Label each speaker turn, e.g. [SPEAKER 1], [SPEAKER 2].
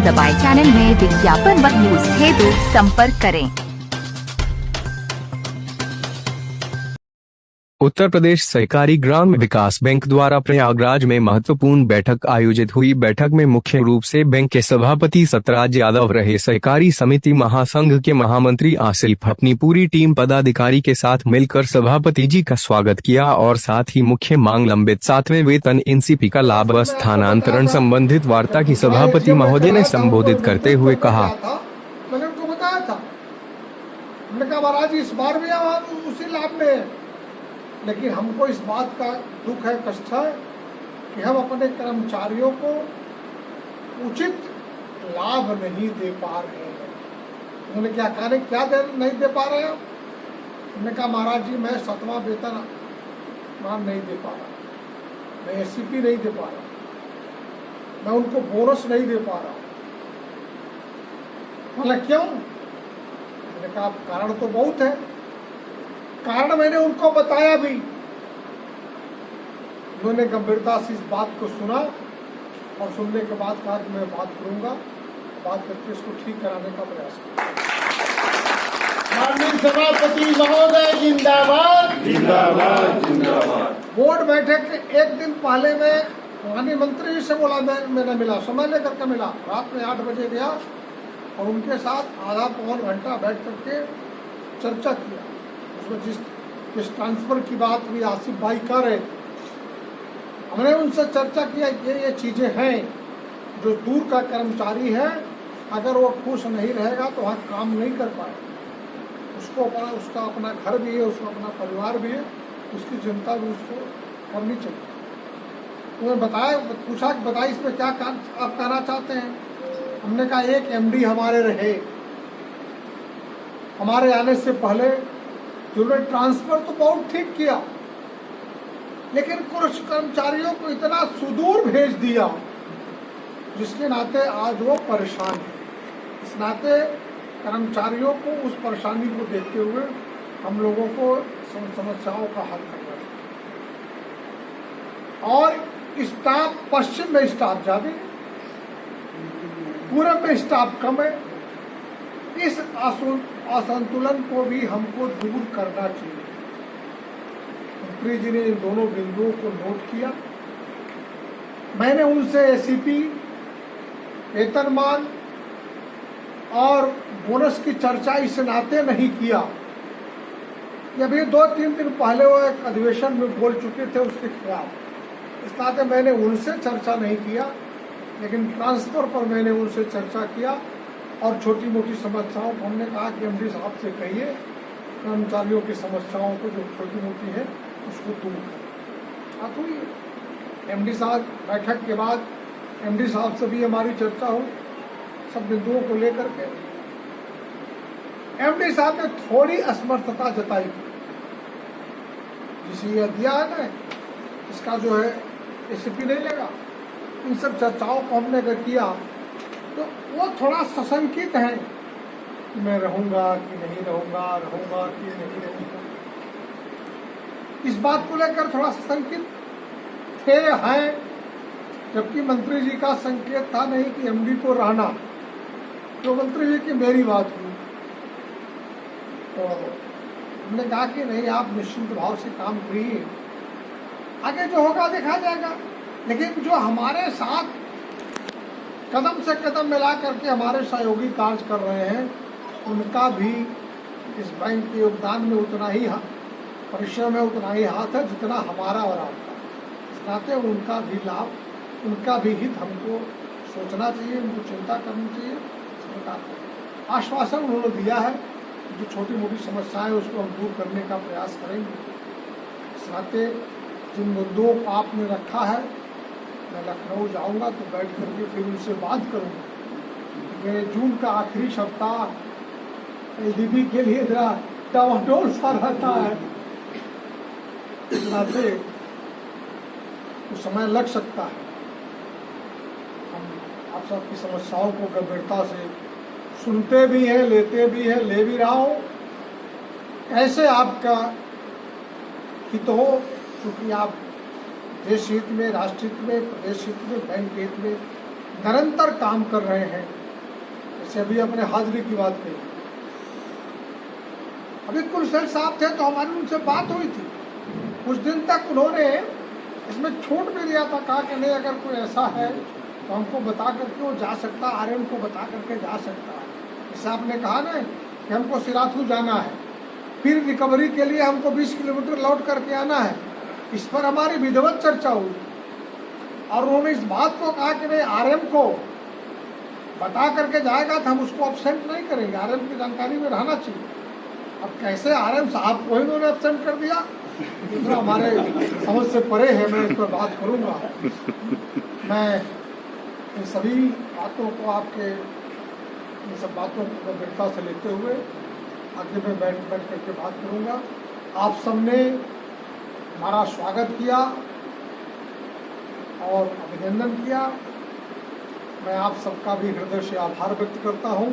[SPEAKER 1] दबाएं। चैनल में विज्ञापन व न्यूज हेतु संपर्क करें।
[SPEAKER 2] उत्तर प्रदेश सहकारी ग्राम विकास बैंक द्वारा प्रयागराज में महत्वपूर्ण बैठक आयोजित हुई। बैठक में मुख्य रूप से बैंक के सभापति सतराज यादव रहे। सहकारी समिति महासंघ के महामंत्री आसिफ अपनी पूरी टीम पदाधिकारी के साथ मिलकर सभापति जी का स्वागत किया और साथ ही मुख्य मांग लंबित 7वें वेतन एनसीपी का लाभ व स्थानांतरण संबंधित वार्ता की सभापति महोदय ने संबोधित करते हुए कहा।
[SPEAKER 3] मैंने उनको बताया था, मैंने कहा महाराज इस बार भी हम उसी लाभ में, लेकिन हमको इस बात का दुख है, कष्ट है कि हम अपने कर्मचारियों को उचित लाभ नहीं दे पा रहे हैं। उन्होंने क्या कहा, क्या नहीं दे पा रहे हैं? हमने कहा महाराज जी मैं 7वां वेतन मान नहीं दे पा रहा, मैं एससीपी नहीं दे पा रहा, मैं उनको बोनस नहीं दे पा रहा। मतलब क्यों? मैंने कहा कारण तो बहुत है। कारण मैंने उनको बताया भी। उन्होंने गंभीरता से इस बात को सुना और सुनने के बाद कहा कि मैं बात करूंगा, बात करके इसको ठीक कराने का प्रयास करूंगा।
[SPEAKER 4] माननीय सभापति महोदय जिंदाबाद
[SPEAKER 3] जिंदाबाद जिंदाबाद। बोर्ड बैठक के एक दिन पहले में माननीय मंत्री जी से बोला, मैंने मिला, समय लेकर के मिला, रात में 8 बजे गया और उनके साथ आधा पौन घंटा बैठ करके चर्चा किया। जिस ट्रांसफर की बात भी आसिफ भाई कर रहे थे, हमने उनसे चर्चा किया कि ये चीजें हैं जो दूर का कर्मचारी है, अगर वो खुश नहीं रहेगा तो वहाँ काम नहीं कर पाए। उसका अपना घर भी है, उसका अपना परिवार भी है, उसकी चिंता भी उसको करनी चाहिए। उन्होंने बताया, पूछा कि बताइए इसमें क्या आप कहना चाहते हैं? हमने कहा एक एमडी हमारे रहे, हमारे आने से पहले उन्होंने ट्रांसफर तो बहुत ठीक किया, लेकिन कुछ कर्मचारियों को इतना सुदूर भेज दिया जिसके नाते आज वो परेशान है। इस नाते कर्मचारियों को उस परेशानी को देखते हुए हम लोगों को समस्याओं का हल करना है। और स्टाफ पश्चिम में स्टाफ ज्यादा, पूरब में स्टाफ कम है। इस असंतुलन को भी हमको दूर करना चाहिए। मंत्री जी ने इन दोनों बिंदुओं को नोट किया। मैंने उनसे एसीपी, वेतनमान और बोनस की चर्चा इस नाते नहीं किया। अभी 2-3 दिन पहले वो एक अधिवेशन में बोल चुके थे उसके खिलाफ, इस नाते मैंने उनसे चर्चा नहीं किया, लेकिन ट्रांसफर पर मैंने उनसे चर्चा किया और छोटी मोटी समस्याओं को हमने कहा कि एमडी साहब से कहिए कर्मचारियों की समस्याओं को जो छोटी मोटी है उसको दूर करें। बात हुई। एमडी साहब बैठक के बाद एमडी साहब से भी हमारी चर्चा हुई सब बिंदुओं को लेकर के। एमडी साहब ने थोड़ी असमर्थता जताई, जिसे यह दिया है ना, इसका जो है एसीपी नहीं लेगा। इन सब चर्चाओं को हमने अगर किया तो वो थोड़ा सशंकित है कि मैं रहूंगा कि नहीं रहूंगा, रहूंगा कि नहीं रहूंगा। इस बात को लेकर थोड़ा सशंकित थे, हैं, जबकि मंत्री जी का संकेत था नहीं कि एमडी को रहना। तो मंत्री जी की मेरी बात हुई तो हमने कहा कि नहीं, आप निश्चिंत भाव से काम करिए, आगे जो होगा देखा जाएगा। लेकिन जो हमारे साथ कदम से कदम मिला करके हमारे सहयोगी कार्य कर रहे हैं, उनका भी इस बैंक के योगदान में उतना ही परिश्रम में उतना ही हाथ है जितना हमारा और आपका। इस नाते उनका भी लाभ, उनका भी हित हमको सोचना चाहिए, उनको चिंता करनी चाहिए। आश्वासन उन्होंने दिया है, जो छोटी मोटी समस्याएं उसको हम दूर करने का प्रयास करेंगे। इस नाते जिन मुद्दों को आपने रखा है, मैं लखनऊ जाऊंगा तो बैठ करके फिर उनसे बात करूंगा। ये जून का आखिरी सप्ताह एलडीबी के लिए जरा डावाडोल सा रहता है, इस नाते कुछ समय लग सकता है। हम आप सबकी समस्याओं को गंभीरता से सुनते भी हैं, लेते भी हैं, ले भी रहा हूँ। कैसे आपका हित हो, क्योंकि आप देश हित में, राष्ट्र हित में, प्रदेश हित में, बैंक हित में निरंतर काम कर रहे हैं। जैसे अभी अपने हाजिरी की बात कही, अभी कुलशेख साहब थे तो हमारी उनसे बात हुई थी। कुछ दिन तक उन्होंने इसमें छूट भी दिया था, कहा कि नहीं अगर कोई ऐसा है तो हमको बता करके वो जा सकता, आरएम को बता करके जा सकता है। जैसे आपने कहा ना कि हमको सिराथू जाना है, फिर रिकवरी के लिए हमको 20 किलोमीटर लौट करके आना है, इस पर हमारी विधिवत चर्चा हुई और उन्होंने इस बात को कहा कि नहीं आरएम को बता करके जाएगा तो हम उसको अब्सेंट नहीं करेंगे, आरएम की जानकारी में रहना चाहिए। अब कैसे आरएम साहब को ही उन्होंने अब्सेंट कर दिया, दूसरा हमारे समझ से परे है। मैं इस पर बात करूंगा। मैं इन सभी बातों को आपके इन सब बातों को गंभीरता से लेते हुए आगे में बैठ करके बात करूंगा। आप सबने हमारा स्वागत किया और अभिनंदन किया। मैं आप सबका भी हृदय से आभार व्यक्त करता हूं।